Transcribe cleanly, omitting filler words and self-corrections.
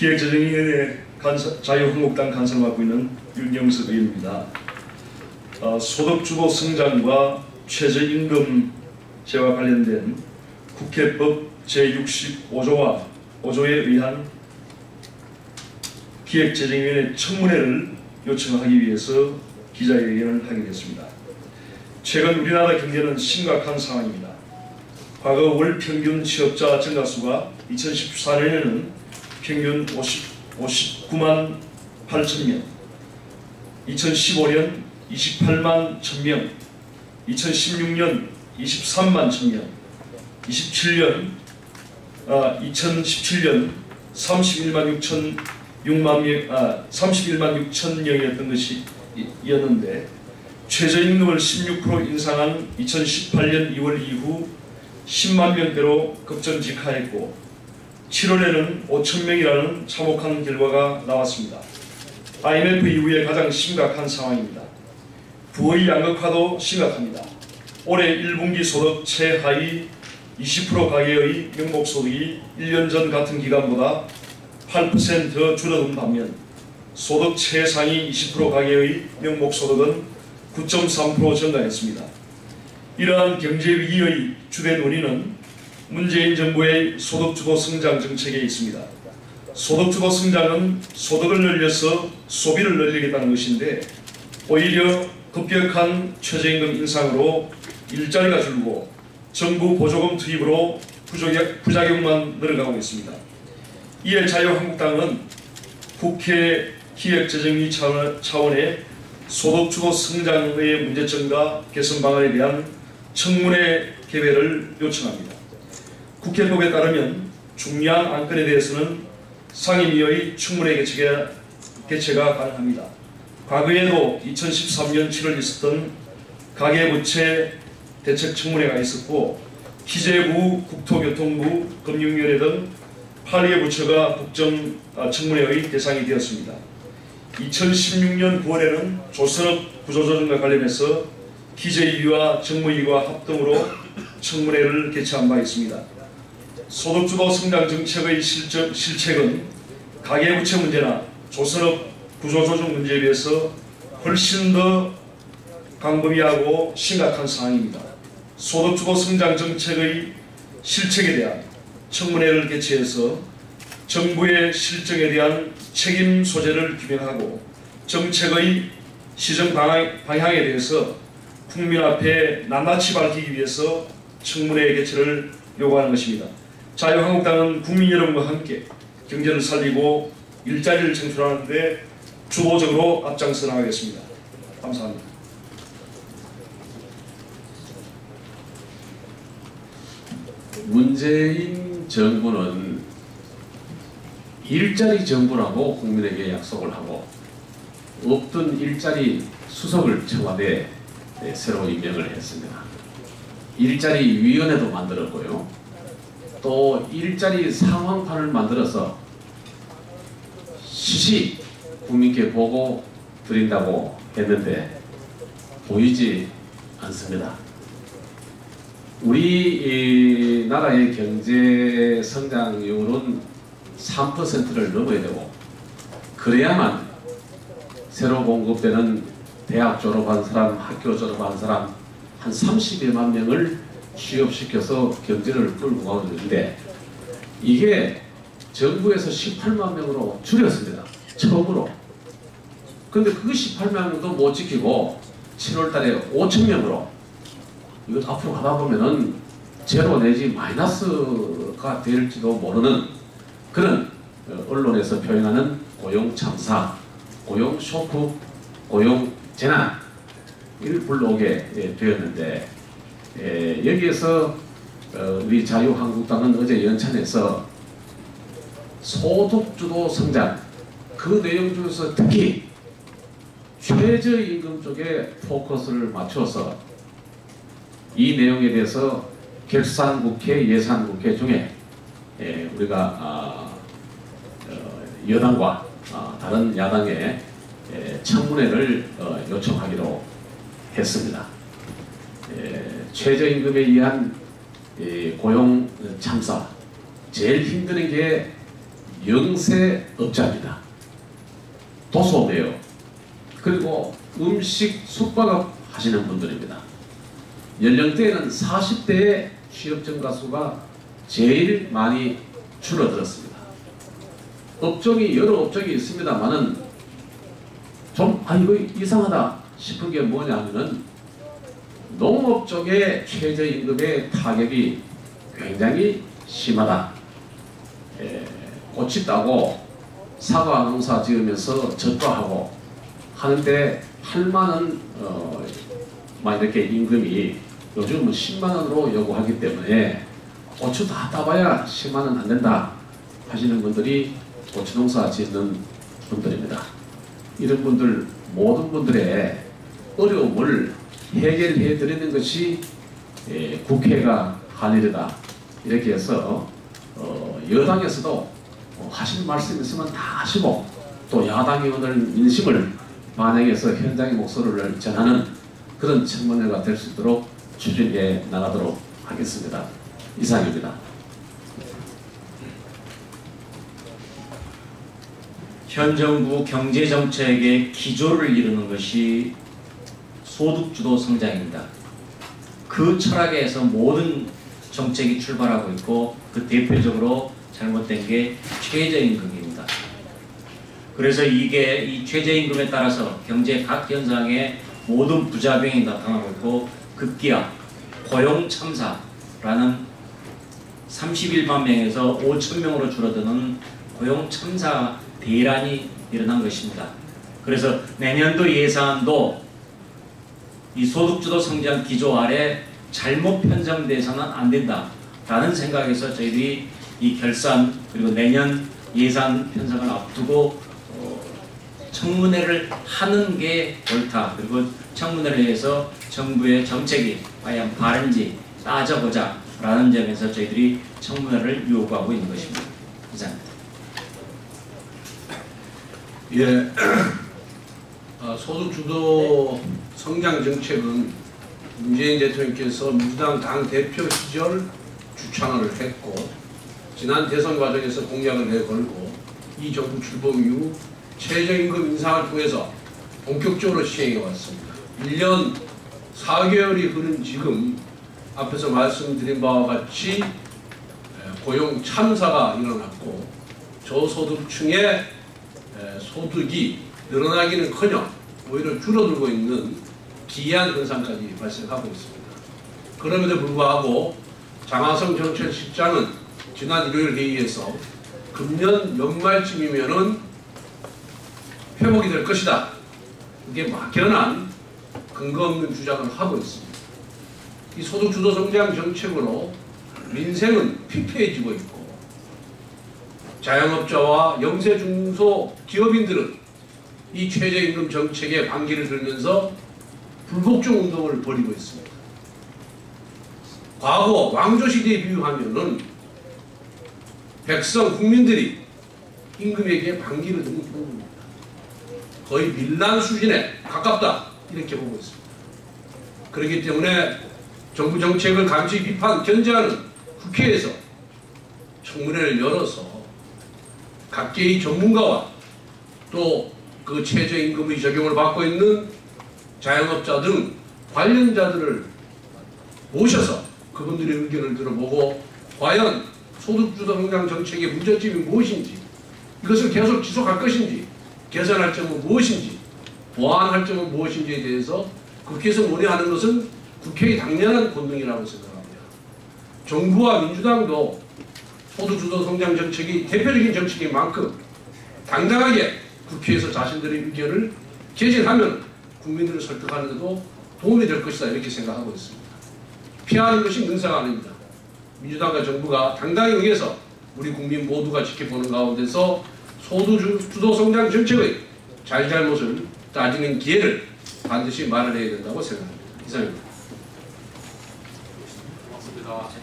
기획재정위원회 자유한국당 간사를 맡고 있는 윤영석 의원입니다. 소득주도 성장과 최저임금제와 관련된 국회법 제65조와 5조에 의한 기획재정위원회 청문회를 요청하기 위해서 기자회견을 하게 됐습니다. 최근 우리나라 경제는 심각한 상황입니다. 과거 월 평균 취업자 증가수가 2014년에는 평균 59만 8천 명, 2015년 28만 1,000명, 2016년 23만 1,000명, 2017년 31만 6천 명이었던 것이었는데 최저임금을 16% 인상한 2018년 2월 이후 10만 명대로 급전직하했고 7월에는 5천 명이라는 참혹한 결과가 나왔습니다. IMF 이후에 가장 심각한 상황입니다. 부의 양극화도 심각합니다. 올해 1분기 소득 최하위 20% 가계의 명목소득이 1년 전 같은 기간보다 8% 줄어든 반면 소득 최상위 20% 가계의 명목소득은 9.3% 증가했습니다. 이러한 경제위기의 주된 원인은 문재인 정부의 소득주도 성장 정책에 있습니다. 소득주도 성장은 소득을 늘려서 소비를 늘리겠다는 것인데 오히려 급격한 최저임금 인상으로 일자리가 줄고 정부 보조금 투입으로 부작용만 늘어가고 있습니다. 이에 자유한국당은 국회 기획재정위 차원의 소득주도 성장의 문제점과 개선 방안에 대한 청문회 개회를 요청합니다. 국회법에 따르면 중요한 안건에 대해서는 상임위의 청문회 개최가 가능합니다. 과거에도 2013년 7월 있었던 가계부채 대책청문회가 있었고 기재부, 국토교통부, 금융위원회 등 8개 부처가 국정청문회의 대상이 되었습니다. 2016년 9월에는 조선업 구조조정과 관련해서 기재위와 정무위와 합동으로 청문회를 개최한 바 있습니다. 소득주도 성장 정책의 실책은 가계부채 문제나 조선업 구조조정 문제에 비해서 훨씬 더 광범위하고 심각한 상황입니다. 소득주도 성장 정책의 실책에 대한 청문회를 개최해서 정부의 실정에 대한 책임 소재를 규명하고 정책의 시정 방향에 대해서 국민 앞에 낱낱이 밝히기 위해서 청문회 개최를 요구하는 것입니다. 자유한국당은 국민 여러분과 함께 경제를 살리고 일자리를 창출하는 데 주도적으로 앞장서 나가겠습니다. 감사합니다. 문재인 정부는 일자리 정부라고 국민에게 약속을 하고 없던 일자리 수석을 청와대에 새로 임명을 했습니다. 일자리 위원회도 만들었고요. 또 일자리 상황판을 만들어서 시시 국민께 보고 드린다고 했는데 보이지 않습니다. 우리 나라의 경제 성장률은 3%를 넘어야 되고 그래야만 새로 공급되는 대학 졸업한 사람, 학교 졸업한 사람 한 30여만 명을 취업시켜서 경제를 끌고 가고 있는데 이게 정부에서 18만 명으로 줄였습니다. 처음으로. 근데 그 18만 명도 못 지키고 7월 달에 5천 명으로 이것 앞으로 가다 보면은 제로 내지 마이너스가 될지도 모르는 그런 언론에서 표현하는 고용 참사, 고용 쇼크, 고용 재난 이를 불러오게 되었는데 여기에서 우리 자유한국당은 어제 연찬에서 소득주도 성장 그 내용 중에서 특히 최저임금 쪽에 포커스를 맞춰서 이 내용에 대해서 결산국회, 예산국회 중에 우리가 여당과 다른 야당에 청문회를 요청하기로 했습니다. 최저임금에 의한 고용 참사 제일 힘드는 게 영세업자입니다. 도소매업 그리고 음식 숙박업 하시는 분들입니다. 연령대에는 40대의 취업 증가 수가 제일 많이 줄어들었습니다. 업종이 여러 업종이 있습니다만은 좀 이거 이상하다 싶은 게 뭐냐 하면은 농업 쪽의 최저임금의 타격이 굉장히 심하다. 꽃이 따고 사과 농사 지으면서 젖도하고 하는데 8만원 막 이렇게 임금이 요즘은 10만원으로 요구하기 때문에 고추 다 따봐야 10만원 안 된다 하시는 분들이 고추 농사 짓는 분들입니다. 이런 분들 모든 분들의 어려움을 해결해 드리는 것이 국회가 할 일이다. 이렇게 해서 여당에서도 하실 말씀 있으면 다 하시고 또 야당 의원들 민심을 반영해서 현장의 목소리를 전하는 그런 청문회가 될 수 있도록 추진해 나가도록 하겠습니다. 이상입니다. 현 정부 경제정책의 기조를 이루는 것이 소득주도 성장입니다. 그 철학에서 모든 정책이 출발하고 있고 그 대표적으로 잘못된 게 최저임금입니다. 그래서 이게 이 최저임금에 따라서 경제 각 현상에 모든 부작용이 나타나고 있고 급기야 고용 참사라는 31만 명에서 5천 명으로 줄어드는 고용 참사 대란이 일어난 것입니다. 그래서 내년도 예산도 이 소득주도 성장 기조 아래 잘못 편성돼서는 안 된다라는 생각에서 저희들이 이 결산 그리고 내년 예산 편성을 앞두고 청문회를 하는 게 옳다. 그리고 청문회를 해서 정부의 정책이 과연 바른지 따져보자 라는 점에서 저희들이 청문회를 요구하고 있는 것입니다. 이상입니다. 예, 소득주도 성장 정책은 문재인 대통령께서 민주당 당대표 시절 주창을 했고 지난 대선 과정에서 공약을 내걸고 이 정부 출범 이후 최저임금 인상을 통해서 본격적으로 시행해 왔습니다. 1년 4개월이 흐른 지금 앞에서 말씀드린 바와 같이 고용 참사가 일어났고 저소득층의 소득이 늘어나기는커녕 오히려 줄어들고 있는 기이한 현상까지 발생하고 있습니다. 그럼에도 불구하고 장하성 정책실장은 지난 일요일 회의에서 금년 연말쯤이면은 회복이 될 것이다. 이게 막연한 근거 없는 주장을 하고 있습니다. 이 소득주도 성장 정책으로 민생은 피폐해지고 있고 자영업자와 영세 중소 기업인들은 이 최저임금 정책에 반기를 들면서 불복종 운동을 벌이고 있습니다. 과거 왕조시대에 비유하면은 백성 국민들이 임금에게 반기를 드는 부분입니다. 거의 밀란 수준에 가깝다 이렇게 보고 있습니다. 그렇기 때문에 정부 정책을 감시 비판 견제하는 국회에서 청문회를 열어서 각계의 전문가와 또 그 최저임금의 적용을 받고 있는 자영업자 등 관련자들을 모셔서 그분들의 의견을 들어보고 과연 소득주도 성장 정책의 문제점이 무엇인지 이것을 계속 지속할 것인지 개선할 점은 무엇인지 보완할 점은 무엇인지에 대해서 국회에서 논의하는 것은 국회의 당연한 권능이라고 생각합니다. 정부와 민주당도 소득주도 성장 정책이 대표적인 정책인 만큼 당당하게 국회에서 자신들의 의견을 개진하면 국민들을 설득하는 데도 도움이 될 것이다 이렇게 생각하고 있습니다. 피하는 것이 능사가 아닙니다. 민주당과 정부가 당당히 응해서 우리 국민 모두가 지켜보는 가운데서 소득주도 성장 정책의 잘잘못을 따지는 기회를 반드시 마련해야 된다고 생각합니다. 이상입니다. 고맙습니다.